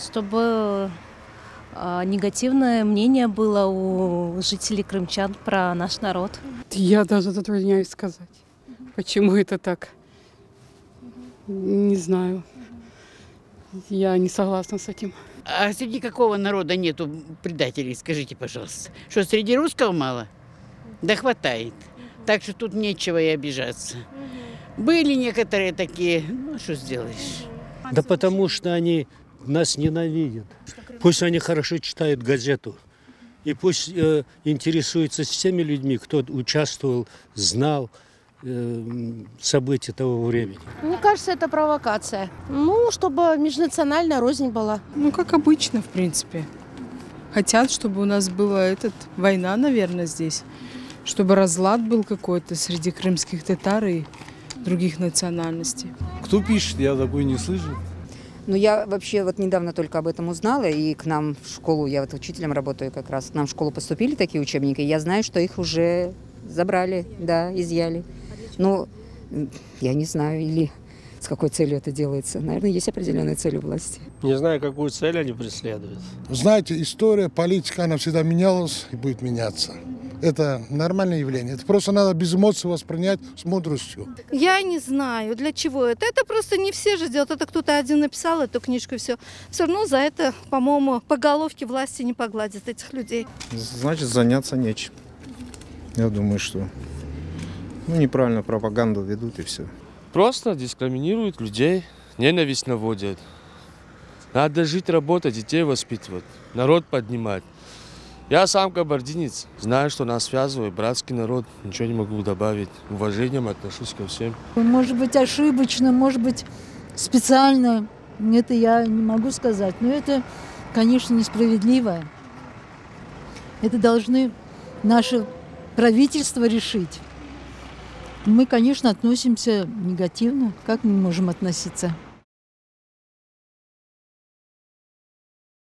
чтобы негативное мнение было у жителей крымчан про наш народ. Я даже затрудняюсь сказать, почему это так. Не знаю. Я не согласна с этим. А среди какого народа нету предателей, скажите, пожалуйста? Что, среди русского мало? Да хватает. Так что тут нечего и обижаться. Были некоторые такие, ну что сделаешь? Да потому что они нас ненавидят. Пусть они хорошо читают газету. И пусть интересуются всеми людьми, кто участвовал, знал события того времени. Мне кажется, это провокация. Чтобы межнациональная рознь была. Как обычно, в принципе. Хотят, чтобы у нас была война, наверное, здесь. Чтобы разлад был какой-то среди крымских татар и других национальностей. Кто пишет, я такой не слышал. Я вообще недавно только об этом узнала, и к нам в школу, я учителем работаю как раз, к нам в школу поступили такие учебники, я знаю, что их уже забрали, изъяли. Я не знаю, или с какой целью это делается. Наверное, есть определенные цели власти. Не знаю, какую цель они преследуют. Знаете, история, политика, она всегда менялась и будет меняться. Это нормальное явление. Это просто надо без эмоций воспринять, с мудростью. Я не знаю, для чего это. Это просто не все же делают. Это кто-то один написал эту книжку, и все. Все равно за это, по-моему, по головке власти не погладят этих людей. Значит, заняться нечем. Я думаю, что неправильно пропаганду ведут и все. Просто дискриминируют людей, ненависть наводят. Надо жить, работать, детей воспитывать, народ поднимать. Я сам кабардинец, знаю, что нас связывает братский народ, ничего не могу добавить. Уважением отношусь ко всем. Может быть, ошибочно, может быть, специально, это я не могу сказать. Но это, конечно, несправедливо. Это должны наши правительства решить. Мы, конечно, относимся негативно. Как мы можем относиться?